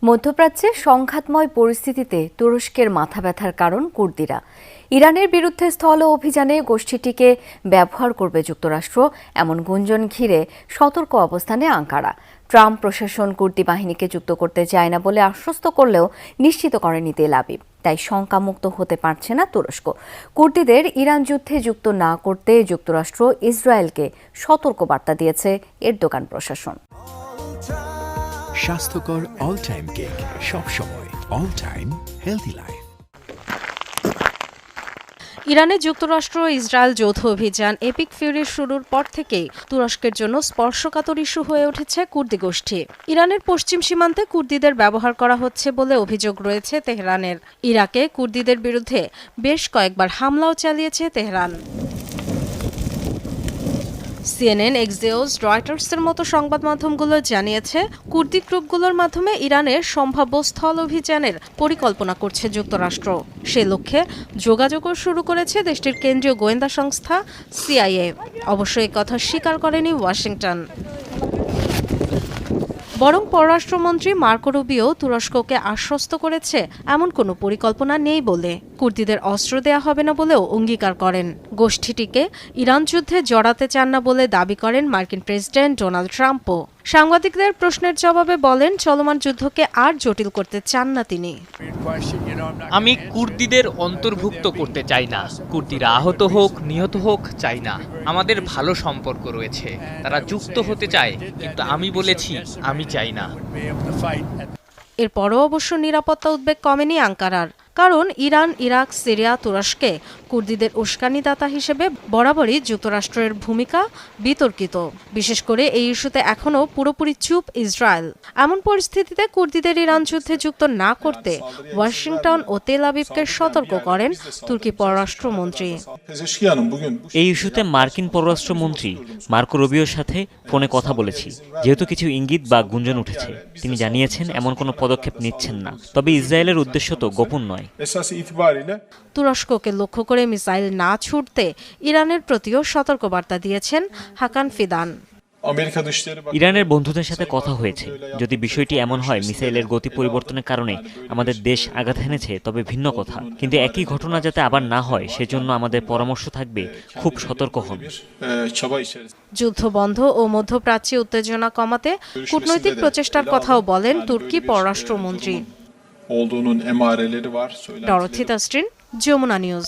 মধ্যপ্রাচ্যে সংঘাতময় পরিস্থিতিতে তুরস্কের মাথা ব্যথার কারণ কুর্দিরা। ইরানের বিরুদ্ধে স্থল অভিযানে গোষ্ঠীটিকে ব্যবহার করবে যুক্তরাষ্ট্র, এমন গুঞ্জন ঘিরে সতর্ক অবস্থানে আঙ্কারা। ট্রাম্প প্রশাসন কুর্দি বাহিনীকে যুক্ত করতে চায় না বলে আশ্বস্ত করলেও নিশ্চিত করেনি তেল আবিব। তাই শঙ্কামুক্ত হতে পারছে না তুরস্ক। কুর্দিদের ইরান যুদ্ধে যুক্ত না করতে যুক্তরাষ্ট্র ইসরায়েলকে সতর্ক বার্তা দিয়েছে এরদোগান প্রশাসন। স্বাস্থ্যকর অল টাইম কেক, সব সময় অল টাইম হেলদি লাইফ। ইরানে যুক্তরাষ্ট্র ইসরায়েল যৌথ অভিযান এপিক ফিউরির শুরুর পর থেকেই তুরস্কের জন্য স্পর্শকাতর ইস্যু হয়ে উঠেছে কুর্দি গোষ্ঠী। ইরানের পশ্চিম সীমান্তে কুর্দিদের ব্যবহার করা হচ্ছে বলে অভিযোগ রয়েছে তেহরানের। ইরাকে কুর্দিদের বিরুদ্ধে বেশ কয়েকবার হামলাও চালিয়েছে তেহরান। সিএনএন, এক্সিওস, রয়টার্সের মতো সংবাদ মাধ্যমগুলো জানিয়েছে কুর্দি গ্রুপগুলোর মাধ্যমে ইরানের সম্ভাব্য স্থল অভিযানের পরিকল্পনা করছে যুক্তরাষ্ট্র। সে লক্ষ্যে যোগাযোগও শুরু করেছে দেশটির কেন্দ্রীয় গোয়েন্দা সংস্থা সিআইএ। অবশ্য এই কথা স্বীকার করেনি ওয়াশিংটন। বরং পররাষ্ট্রমন্ত্রী মার্কো রুবিও তুরস্ককে আশ্বস্ত করেছে এমন কোনো পরিকল্পনা নেই বলে। কুর্দিদের অস্ত্র দেয়া হবে না বলেও অঙ্গীকার করেন। গোষ্ঠীটিকে ইরান যুদ্ধে জড়াতে চান না বলে দাবি করেন মার্কিন প্রেসিডেন্ট ডোনাল্ড ট্রাম্পও। সাংবাদিকদের প্রশ্নের জবাবে বলেন চলমান যুদ্ধকে আর জটিল করতে চান না তিনি। আমি কুর্দিদের অন্তর্ভুক্ত করতে চাই না। কুর্দিরা আহত হোক, নিহত হোক চাই না। আমাদের ভালো সম্পর্ক রয়েছে, তারা যুক্ত হতে চায়, কিন্তু আমি বলেছি আমি চাই না। এরপরও অবশ্য নিরাপত্তা উদ্বেগ কমেনি আঙ্কারার। কারণ ইরান, ইরাক, সিরিয়া, তুরস্কে কুর্দিদের উস্কানিদাতা হিসেবে বরাবরই যুক্তরাষ্ট্রের ভূমিকা বিতর্কিত। বিশেষ করে এই ইস্যুতে এখনও পুরোপুরি চুপ ইসরায়েল। এমন পরিস্থিতিতে কুর্দিদের ইরান যুদ্ধে যুক্ত না করতে ওয়াশিংটন ও তেল আবিবকে সতর্ক করেন তুর্কি পররাষ্ট্রমন্ত্রী। এই ইস্যুতে মার্কিন পররাষ্ট্রমন্ত্রী মার্কো রুবিওর সাথে ফোনে কথা বলেছি। যেহেতু কিছু ইঙ্গিত বা গুঞ্জন উঠেছে, তিনি জানিয়েছেন এমন কোনো পদক্ষেপ নিচ্ছেন না। তবে ইসরায়েলের উদ্দেশ্য তো গোপন নয়। তুরস্ককে লক্ষ্য করে মিসাইল না ছুড়তে ইরানের প্রতিও সতর্কবার্তা দিয়েছেন হাকান ফিদান। ইরানের বন্ধুদের সাথে কথা হয়েছে। যদি বিষয়টি এমন হয় মিসাইলের গতি পরিবর্তনের কারণে আমাদের দেশ আঘাত হেনেছে, তবে ভিন্ন কথা। কিন্তু একই ঘটনা যাতে আবার না হয় সেজন্য আমাদের পরামর্শ থাকবে খুব সতর্ক হন। যুদ্ধ বন্ধ ও মধ্যপ্রাচ্যে উত্তেজনা কমাতে কূটনৈতিক প্রচেষ্টার কথাও বলেন তুর্কি পররাষ্ট্রমন্ত্রী। Dorothy Tasrin, Jamuna news.